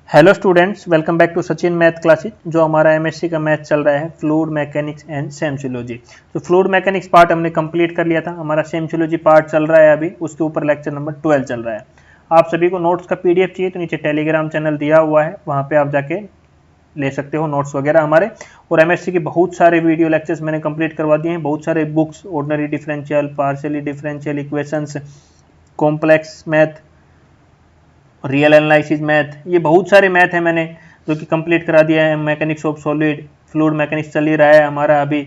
Hello students, welcome back to Sachin math classes. जो हमारा MSc का मैथ चल रहा है फ्लूइड मैकेनिक्स एंड सेम्सियोलॉजी। तो फ्लूइड मैकेनिक्स पार्ट हमने कंप्लीट कर लिया था। हमारा सेम्सियोलॉजी पार्ट चल रहा है अभी, उसके ऊपर लेक्चर नंबर 12 चल रहा है। आप सभी को नोट्स का पीडीएफ चाहिए तो नीचे टेलीग्राम चैनल दिया हुआ है, वहाँ पे आप जाके ले सकते हो नोट्स वगैरह हमारे। और एमएससी के बहुत सारे वीडियो लेक्चर्स मैंने कंप्लीट करवा दिए हैं, बहुत सारे books, ordinary differential, partially differential equations, complex math, real analysis math, ये बहुत सारे मैथ है मैंने जो कि कंप्लीट करा दिया है। Mechanics of solid, fluid mechanics चल ही रहा है हमारा अभी,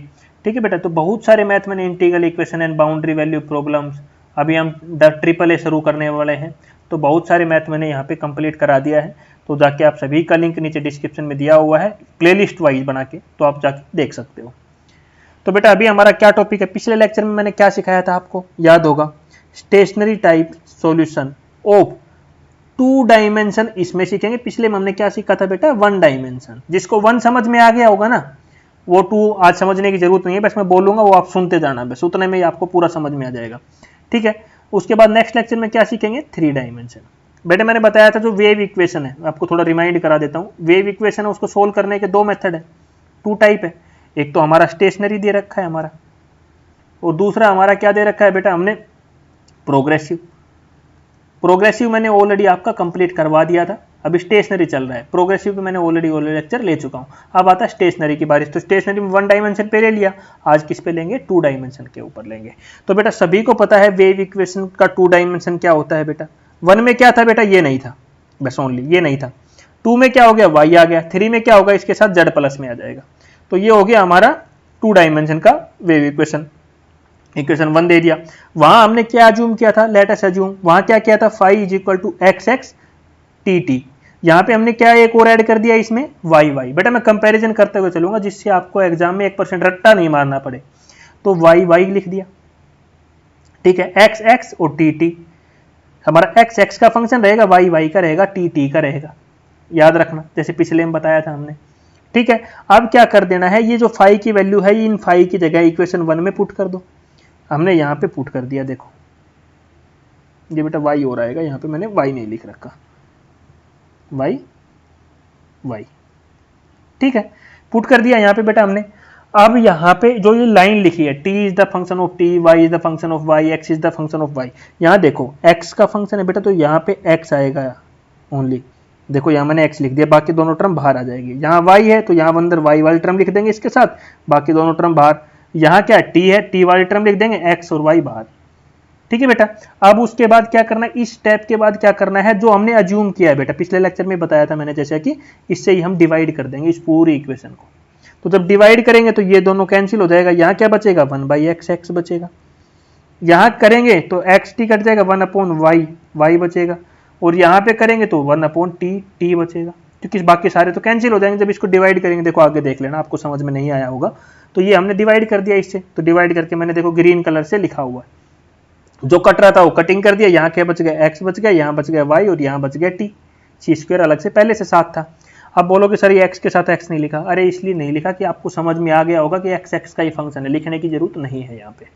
ठीक है बेटा। तो बहुत सारे मैथ मैंने, integral equation and boundary value problems, अभी हम ट्रिपल ए शुरू करने वाले हैं। तो बहुत सारे मैथ मैंने यहाँ पे कंप्लीट करा दिया है। तो जाके आप सभी का लिंक नीचे डिस्क्रिप्शन में दिया हुआ है, प्लेलिस्ट वाइज बना के, तो आप जाके देख सकते हो। तो बेटा अभी हमारा क्या टॉपिक है, पिछले लेक्चर में मैंने क्या सिखाया था आपको याद होगा, stationary type solution of 2 dimension इसमें सीखेंगे। पिछले में हमने क्या सीखा था बेटा, 1 डायमेंशन। जिसको 1 समझ में आ गया होगा ना, वो 2 आज समझने की जरूरत नहीं है, बस मैं बोलूंगा वो आप सुनते जाना, बस उतने में ही आपको पूरा समझ में आ जाएगा, ठीक है। उसके बाद नेक्स्ट लेक्चर में क्या सीखेंगे, 3 डायमेंशन। बेटा मैंने बताया था जो वेव इक्वेशन है, आपको थोड़ा रिमाइंड करा देता हूँ। वेव इक्वेशन है, उसको सोल्व करने के 2 मेथड है, 2 टाइप है। एक तो हमारा स्टेशनरी दे रखा है हमारा, और दूसरा हमारा क्या दे रखा है बेटा, हमने प्रोग्रेसिव। प्रोग्रेसिव मैंने ऑलरेडी आपका कंप्लीट करवा दिया था, अभी स्टेशनरी चल रहा है। प्रोग्रेसिव पे मैंने ऑलरेडी लेक्चर ले चुका हूँ। अब आता है स्टेशनरी की बारिश। तो स्टेशनरी में 1 डायमेंशन पे ले लिया, आज किस पे लेंगे, 2 डायमेंशन के ऊपर लेंगे। तो बेटा सभी को पता है वेव इक्वेशन का 2 डायमेंशन क्या होता है बेटा। 1 में क्या था बेटा, ये नहीं था, बस ओनली ये नहीं था। 2 में क्या हो गया, वाई आ गया। 3 में क्या होगा, इसके साथ जेड प्लस में आ जाएगा। तो ये हो गया हमारा 2 डायमेंशन का वेव इक्वेशन। इक्वेशन 1 दे दिया। वहां हमने क्या अज्यूम किया था, लेट अस अज्यूम, वहां क्या किया था, phi is equal to x x t t. यहां पे हमने क्या एक और ऐड कर दिया इसमें, वाई वाई। बेटा मैं कंपैरिजन करते हुए चलूंगा जिससे आपको एग्जाम में 1% रट्टा नहीं मारना पड़े। तो वाई वाई लिख दिया, ठीक है। एक्स एक्स और टी टी, हमारा एक्स एक्स का फंक्शन रहेगा, वाई वाई का रहेगा, टी टी का रहेगा, याद रखना, जैसे पिछले में बताया था हमने, ठीक है। अब क्या कर देना है, ये जो फाई की वैल्यू है, इन फाई की जगह इक्वेशन 1 में पुट कर दो। हमने यहाँ पे पुट कर दिया, देखो ये बेटा y हो रहेगा, यहाँ पे मैंने y नहीं लिख रखा, y y, ठीक है। पुट कर दिया यहाँ पे बेटा हमने। अब यहाँ पे जो ये लाइन लिखी है, t is the function of t, y is the function of y, x is the function of y, यहाँ देखो x का फंक्शन है बेटा, तो यहाँ पे x आएगा ओनली। देखो यहाँ मैंने x लिख दिया, बाकी दोनों टर्म बाहर आ जाएगी। यहाँ y है तो यहाँ अंदर y वाली टर्म लिख देंगे इसके साथ, बाकी दोनों टर्म बाहर। यहाँ क्या t है, t वाली टर्म लिख देंगे, x और y बाहर, ठीक है बेटा। अब उसके बाद क्या करना है, इस स्टेप के बाद क्या करना है, जो हमने अज्यूम किया है बेटा, पिछले लेक्चर में बताया था मैंने, जैसे कि इससे ही हम डिवाइड कर देंगे इस पूरी इक्वेशन को। तो जब डिवाइड करेंगे तो ये दोनों कैंसिल हो जाएगा, यहाँ क्या बचेगा, 1/x x बचेगा। यहाँ करेंगे तो x t कट जाएगा, 1/y y बचेगा। और यहाँ पे करेंगे तो 1/t t बचेगा, क्योंकि बाकी सारे तो कैंसिल हो जाएंगे जब इसको डिवाइड करेंगे। देखो आगे देख लेना, आपको समझ में नहीं आया होगा। तो ये हमने डिवाइड कर दिया इससे, तो डिवाइड करके मैंने देखो ग्रीन कलर से लिखा हुआ है, जो कट रहा था वो कटिंग कर दिया। यहाँ क्या बच गया, x बच गया, यहाँ बच गया y, और यहाँ बच गया t। सी स्क्वायर अलग से पहले से साथ था। अब बोलोगे सर ये x के साथ x नहीं लिखा, अरे इसलिए नहीं लिखा कि आपको समझ में आ गया होगा कि x x का ही फंक्शन है, लिखने की जरूरत नहीं है यहाँ पे,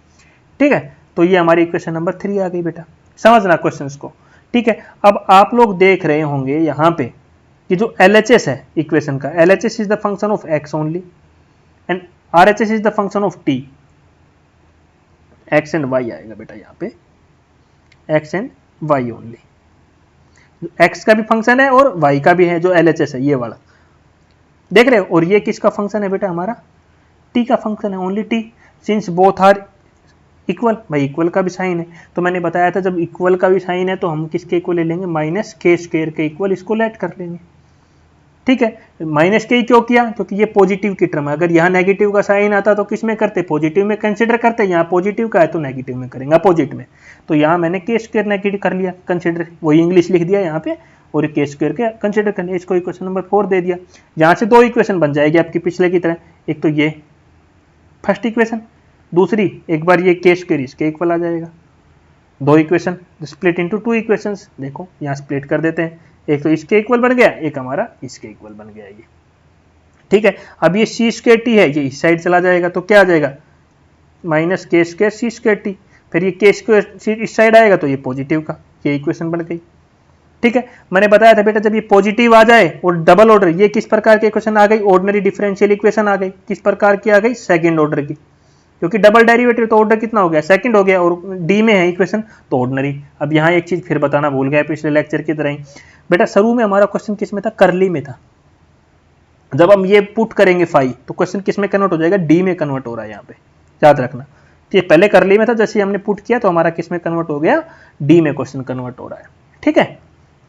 ठीक है। तो ये हमारी इक्वेशन नंबर 3 आ गई बेटा, समझना क्वेश्चंस को, ठीक है। अब आप लोग देख रहे होंगे यहाँ पे कि जो LHS है इक्वेशन का, LHS is the function of x only and RHS is the function of t। x and y आएगा बेटा यहाँ पे, x and y only. x का भी फंक्शन है और y का भी है, जो LHS है ये वाला, देख रहे हो। और ये किसका फंक्शन है बेटा, हमारा t का फंक्शन है, only t, since both are equal. भाई इक्वल का भी साइन है, तो मैंने बताया था जब इक्वल का भी साइन है तो हम किसके इक्वल ले लेंगे, -k² के इक्वल इसको लेट कर लेंगे, ठीक है। -k क्यों किया, क्योंकि ये पॉजिटिव की टर्म है। अगर यहाँ नेगेटिव का साइन आता तो किस में करते, पॉजिटिव में कंसिडर करते, यहाँ पॉजिटिव का है तो नेगेटिव में करेंगे, अपोजिट में। तो यहाँ मैंने k² नेगेटिव कर लिया कंसिडर, वही इंग्लिश लिख दिया यहाँ पे, और k² के कंसिडर कर लिया। इसको इक्वेशन नंबर 4 दे दिया। यहाँ से 2 इक्वेशन बन जाएगी आपकी पिछले की तरह, एक तो ये फर्स्ट इक्वेशन, दूसरी एक बार ये k² इसके इक्वल आ जाएगा। 2 इक्वेशन स्प्लिट इनटू 2 इक्वेशंस, देखो यहाँ स्प्लिट कर देते हैं, एक तो इसके इक्वल बन गया, एक हमारा इसके इक्वल बन गया ये, ठीक है। अब ये c² t है, ये इस साइड चला जाएगा तो क्या आ जाएगा, -k² c² t। फिर ये k² इस साइड आएगा तो ये पॉजिटिव का, ये इक्वेशन बन गई, ठीक है, मैंने बताया था बेटा जब ये पॉजिटिव आ जाए और डबल ऑर्डर, ये किस प्रकार की इक्वेशन आ गई, ऑर्डिनरी डिफरेंशियल इक्वेशन आ गई, किस प्रकार की आ गई, सेकंड ऑर्डर की, क्योंकि डबल डेरिवेटिव तो ऑर्डर कितना हो गया, सेकंड हो गया, और डी में है इक्वेशन तो ऑर्डिनरी। अब यहाँ एक चीज फिर बताना भूल गया पिछले लेक्चर की तरह ही, बेटा शुरू में हमारा क्वेश्चन किस में था, करली में था। जब हम ये पुट करेंगे फाई तो क्वेश्चन किस में कन्वर्ट हो जाएगा, डी में कन्वर्ट हो रहा है यहाँ पे, याद रखना। ये पहले करली में था, जैसे हमने पुट किया तो हमारा किस में कन्वर्ट हो गया, डी में क्वेश्चन कन्वर्ट हो रहा है। ठीक है,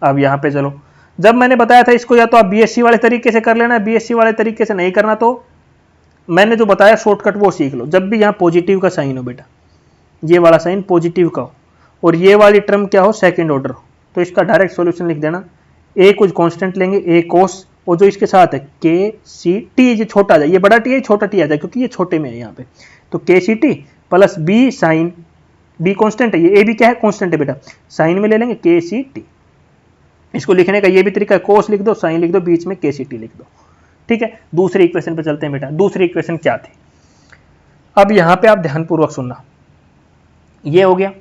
अब यहाँ पे चलो, जब मैंने बताया था इसको या तो आप बीएससी वाले तरीके से कर लेना, बीएससी वाले तरीके से नहीं करना तो मैंने जो बताया शॉर्टकट वो सीख लो। जब भी यहाँ पॉजिटिव का साइन हो बेटा, ये वाला साइन पॉजिटिव का हो और ये वाली टर्म क्या हो, सेकंड ऑर्डर हो, तो इसका डायरेक्ट सॉल्यूशन लिख देना। ए कुछ कांस्टेंट लेंगे, ए कोस, और जो इसके साथ है के सी टी, ये छोटा आ जाए, ये बड़ा टी है, छोटा टी आ जाए क्योंकि ये छोटे में है यहाँ पे, तो के c t plus b sine, b constant है, ये ए भी क्या है, कांस्टेंट है बेटा, साइन में ले लेंगे के सी टी। इसको लिखने का ये भी तरीका है, कोस लिख दो, साइन लिख दो, बीच में के सी टी लिख दो। ठीक है, दूसरी इक्वेशन पे चलते हैं बेटा। दूसरी इक्वेशन क्या थी, अब यहाँ पे आप ध्यानपूर्वक सुनना, ये हो गया,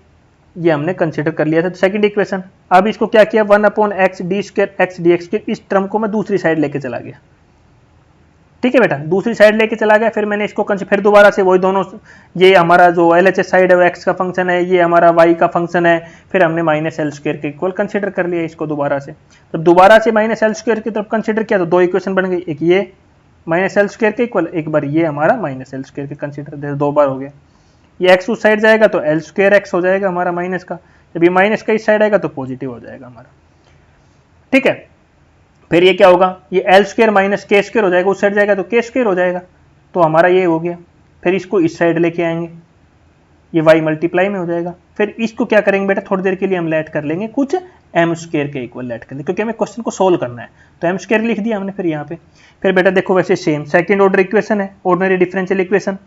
ये हमने कंसीडर कर लिया था सेकंड इक्वेशन। अब इसको क्या किया, 1/x D square x D x, इस टर्म को मैं दूसरी साइड लेके चला गया। ठीक है बेटा, दूसरी साइड लेके चला गया, फिर मैंने इसको फिर दोबारा से वही दोनों, ये हमारा जो LHS साइड है वो x का फंक्शन है, ये हमारा y का फंक्शन है, फिर हमने माइनस एल स्क्वायर के इक्वल कंसिडर कर लिया इसको दोबारा से। जब दोबारा से माइनस एल स्क्वायर की तरफ कंसिडर किया तो दो इक्वेशन बन गई, एक ये माइनस एल स्क्वायर के इक्वल, एक बार ये हमारा माइनस एल स्क्वायर के कंसिडर, दो बार हो गया। ये x उस साइड जाएगा तो एल स्क्वायर एक्स हो जाएगा हमारा माइनस का, जब ये माइनस का इस साइड आएगा तो पॉजिटिव हो जाएगा हमारा। ठीक है, फिर ये क्या होगा, ये एल स्क्वायर माइनस के स्क्वायर हो जाएगा, उस साइड जाएगा तो के स्क्वायर हो जाएगा, तो हमारा ये हो गया। फिर इसको इस साइड लेके आएंगे, ये y मल्टीप्लाई में हो जाएगा। फिर इसको क्या करेंगे बेटा, थोड़ी देर के लिए हम लेट कर लेंगे कुछ एम स्क्वायर के इक्वल लेट कर लेंगे, क्योंकि हमें क्वेश्चन को सोल्व करना है, तो एम स्क्वायर लिख दिया हमने फिर यहाँ पे। फिर बेटा देखो वैसे सेम सेकंड ऑर्डर इक्वेशन है, ऑर्डिनरी डिफरेंशियल इक्वेशन,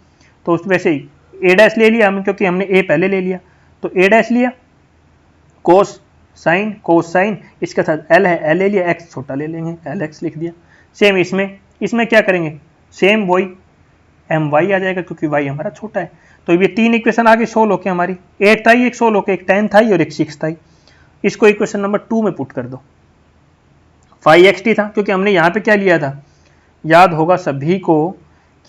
तो उस वैसे ही ए डैश ले लिया हमने, क्योंकि हमने ए पहले ले लिया, तो ए डैश लिया, कोस साइन कोस साइन, इसके साथ एल है, एल ले लिया, एक्स छोटा ले लेंगे, एल एक्स लिख दिया। सेम इसमें क्या करेंगे, सेम वही एम वाई आ जाएगा, क्योंकि वाई हमारा छोटा है। तो ये तीन इक्वेशन आगे सोल्व होके हमारी, 8 आई, एक सोल्व होके, एक 10 आई और एक 6 आई। इसको इक्वेशन नंबर 2 में पुट कर दो। 5xt था, क्योंकि हमने यहाँ पे क्या लिया था, याद होगा सभी को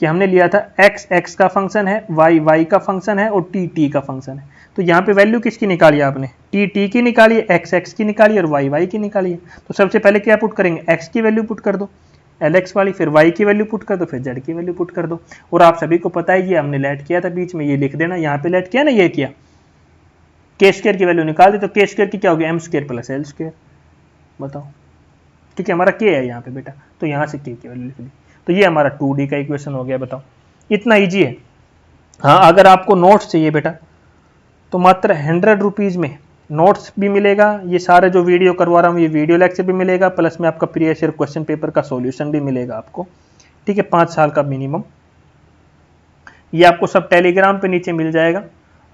कि हमने लिया था x x का फंक्शन है, y y का फंक्शन है और t t का फंक्शन है। तो यहाँ पे वैल्यू किसकी निकाली आपने, t t की निकाली, x x की निकाली और y y की निकाली है। तो सबसे पहले क्या पुट करेंगे, x की वैल्यू पुट कर दो lx वाली, फिर y की वैल्यू पुट कर दो, फिर z की वैल्यू पुट कर दो। और आप सभी को पता है ये हमने लेट किया था बीच में, ये लिख देना, यहाँ पे लेट किया ना, ये किया, के स्क्वायर की वैल्यू निकाल दी, तो के स्क्वायर की क्या होगी, m square plus l square, बताओ, क्योंकि हमारा के है यहाँ पे बेटा, तो यहाँ से के की वैल्यू लिख दी। तो ये हमारा 2D का इक्वेशन हो गया, बताओ, इतना ईजी है। हाँ, अगर आपको नोट्स चाहिए बेटा तो मात्र 100 रुपीज़ में नोट्स भी मिलेगा, ये सारे जो वीडियो करवा रहा हूँ ये वीडियो लेक्चर भी मिलेगा, प्लस में आपका प्रीवियस ईयर क्वेश्चन पेपर का सॉल्यूशन भी मिलेगा आपको। ठीक है, 5 साल का मिनिमम, ये आपको सब टेलीग्राम पे नीचे मिल जाएगा,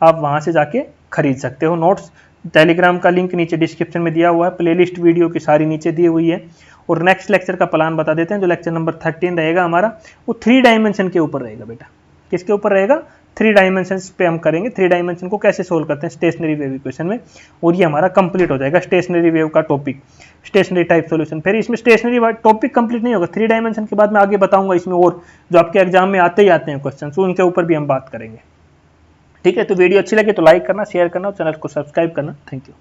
आप वहाँ से जाके खरीद सकते हो नोट्स। टेलीग्राम का लिंक नीचे डिस्क्रिप्शन में दिया हुआ है, प्लेलिस्ट वीडियो की सारी नीचे दी हुई है। और नेक्स्ट लेक्चर का प्लान बता देते हैं, जो लेक्चर नंबर 13 रहेगा हमारा, वो 3 डायमेंशन के ऊपर रहेगा बेटा। किसके ऊपर रहेगा, 3 डायमेंशन पे हम करेंगे। 3 डायमेंशन को कैसे सोल्व करते हैं स्टेशनरी वेव इक्वेशन में, और ये हमारा कंप्लीट हो जाएगा स्टेशनरी वेव का टॉपिक, स्टेशनरी टाइप सॉल्यूशन। फिर इसमें स्टेशनरी टॉपिक कंप्लीट नहीं होगा, 3 डायमेंशन के बाद मैं आगे बताऊंगा इसमें, और जो आपके एग्जाम में आते ही आते हैं क्वेश्चन, उनके ऊपर भी हम बात करेंगे। ठीक है, तो वीडियो अच्छी लगे तो लाइक करना, शेयर करना और चैनल को सब्सक्राइब करना। Thank you.